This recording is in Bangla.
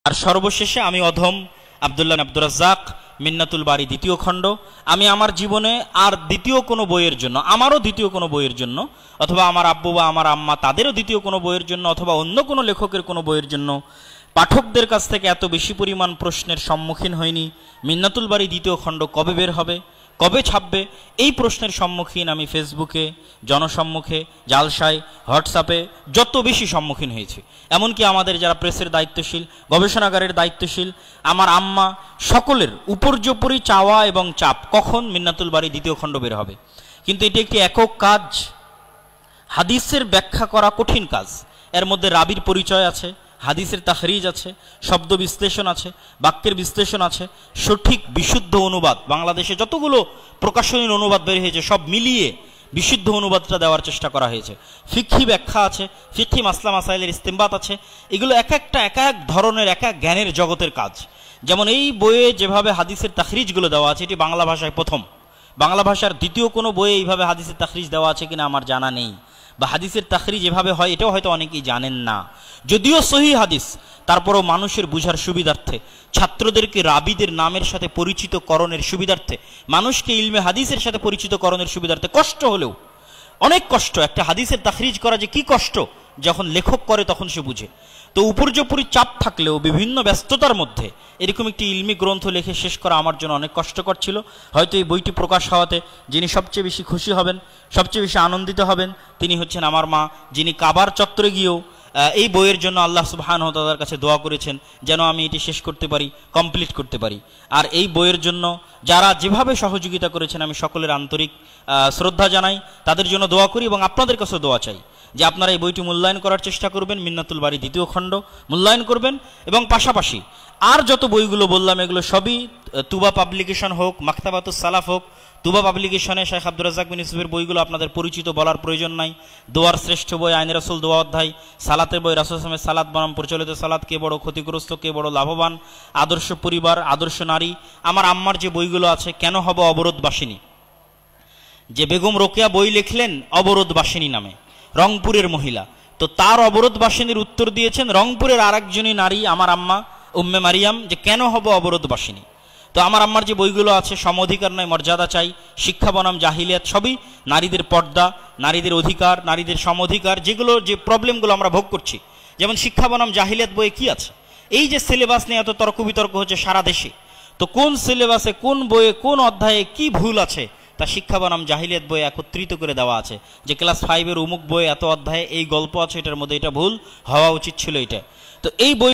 আর সর্বশেষে আমি অধম আব্দুল্লাহ আব্দুর রাজ্জাক মিন্নাতুল বারী দ্বিতীয় খণ্ড। আমি আমার জীবনে আর দ্বিতীয় কোনো বইয়ের জন্য, আমারও দ্বিতীয় কোনো বইয়ের জন্য, অথবা আমার আব্বু বা আমার আম্মা তাদেরও দ্বিতীয় কোনো বইয়ের জন্য, অথবা অন্য কোনো লেখকের কোনো বইয়ের জন্য পাঠকদের কাছ থেকে এত বেশি পরিমাণ প্রশ্নের সম্মুখীন হয়নি। মিন্নাতুল বারী দ্বিতীয় খণ্ড কবে বের হবে, কবে ছাপবে, এই প্রশ্নের সম্মুখীন আমি ফেসবুকে, জনসম্মুখে, জালসায়, হোয়াটসঅ্যাপে যত বেশি সম্মুখীন হয়েছি। এমনকি আমাদের যারা প্রেসের দায়িত্বশীল, গবেষণাগারের দায়িত্বশীল, আমার আম্মা, সকলের উপর্যুপরি চাওয়া এবং চাপ কখন মিন্নাতুল বারী দ্বিতীয় খণ্ড বের হবে। কিন্তু এটি একটি একক কাজ, হাদিসের ব্যাখ্যা করা কঠিন কাজ। এর মধ্যে রাবির পরিচয় আছে, হাদিসের তাখরিজ আছে, শব্দ বিশ্লেষণ আছে, বাক্যের বিশ্লেষণ আছে, সঠিক বিশুদ্ধ অনুবাদ, বাংলাদেশে যতগুলো প্রকাশনীর অনুবাদ বের হয়েছে সব মিলিয়ে বিশুদ্ধ অনুবাদটা দেওয়ার চেষ্টা করা হয়েছে। ফিকহি ব্যাখ্যা আছে, ফিকহি মাসলা মাসাইলের ইস্তেমবাত আছে। এগুলো এক এক ধরনের এক এক জ্ঞানের জগতের কাজ। যেমন এই বইয়ে যেভাবে হাদিসের তাখরিজগুলো দেওয়া আছে, এটি বাংলা ভাষায় প্রথম। বাংলা ভাষার দ্বিতীয় কোনো বইয়ে এইভাবে হাদিসের তাখরিজ দেওয়া আছে কিনা আমার জানা নেই, বা হাদিসের তাখরিজ এভাবে হয় এটাও হয়তো অনেকেই জানেন না। যদিও সহিহ হাদিস, তারপরও মানুষের বুঝার সুবিধার্থে, ছাত্রদেরকে রাবিদের নামের সাথে পরিচিত করণের সুবিধার্থে, মানুষকে ইলমে হাদিসের সাথে পরিচিত করণের সুবিধার্থে, কষ্ট হলেও, অনেক কষ্ট, একটা হাদিসের তাখরিজ করা যে কি কষ্ট যখন লেখক করে তখন সে বুঝে। তো উপর্যুপরি চাপ থাকলেও বিভিন্ন ব্যস্ততার মধ্যে এরকম একটি ইলমি গ্রন্থ লিখে শেষ করা আমার জন্য অনেক কষ্টকর ছিল। হয়তো এই বইটি প্রকাশ হওয়াতে যিনি সবচেয়ে বেশি খুশি হবেন, সবচেয়ে বেশি আনন্দিত হবেন, তিনি হচ্ছেন আমার মা, যিনি কাবার চত্বরে গিয়েও এই বইয়ের জন্য আল্লাহ সুবহানাহু ওয়া তাআলার কাছে দোয়া করেছেন যেন আমি এটি শেষ করতে পারি, কমপ্লিট করতে পারি। আর এই বইয়ের জন্য যারা যেভাবে সহযোগিতা করেছেন আমি সকলের আন্তরিক শ্রদ্ধা জানাই, তাদের জন্য দোয়া করি এবং আপনাদের কাছে দোয়া চাই যে আপনারা এই বইটি মূল্যায়ন করার চেষ্টা করবেন। মিন্নাতুল বারী দ্বিতীয় খণ্ড মূল্যায়ন করবেন এবং পাশাপাশি আর যত বইগুলো বললাম এগুলো সবই তুবা পাবলিকেশন হোক, মাকতাবাতুস সালাফ হোক, তুবা পাবলিকেশনে শেখ আব্দুর রাজ্জাক বিন ইউসুফের বইগুলো আপনাদের পরিচিত, বলার প্রয়োজন নাই। দোয়ার শ্রেষ্ঠ বই আইনে রাসূল দোয়া অধ্যায়, সালাতের বই রাসূল সাল্লাল্লাহু আলাইহি ওয়াসাল্লামের সালাত বনাম প্রচলিত সালাত, কে বড় ক্ষতিগ্রস্ত, কে বড় লাভবান, আদর্শ পরিবার, আদর্শ নারী। আমার আম্মার যে বইগুলো আছে, কেন হব অবরোধবাসিনী, যে বেগম রোকেয়া বই লিখলেন অবরোধবাসিনী নামে, রংপুরের মহিলা, তো তার অবরোধবাসিনীর উত্তর দিয়েছেন রংপুরের আরেকজনই নারী, আমার আম্মা উম্মে মারিয়াম, যে কেন হব অবরোধবাসিনী। তো আমার আম্মার যে বইগুলো আছে, সম অধিকার নয় মর্যাদা চাই, শিক্ষা বনাম জাহিলিয়াত, সবই নারীদের পর্দা, নারীদের অধিকার, নারীদের সম অধিকার, যেগুলো যে প্রবলেমগুলো আমরা ভোগ করছি। যেমন শিক্ষা বনাম জাহিলিয়াত বইয়ে কি আছে, এই যে সিলেবাস নিয়ে এত তর্ক বিতর্ক হচ্ছে সারা দেশে, তো কোন সিলেবাসে, কোন বইয়ে, কোন অধ্যায়ে কি ভুল আছে তা শিক্ষা বনাম জাহিলিয়াত বইয়ে একত্রিত করে দেওয়া আছে, যে ক্লাস 5-এর অমুক বইয়ে এত অধ্যায়ে এই গল্প আছে, এটার মধ্যে এটা ভুল হওয়া উচিত ছিল এটা। তো এই বই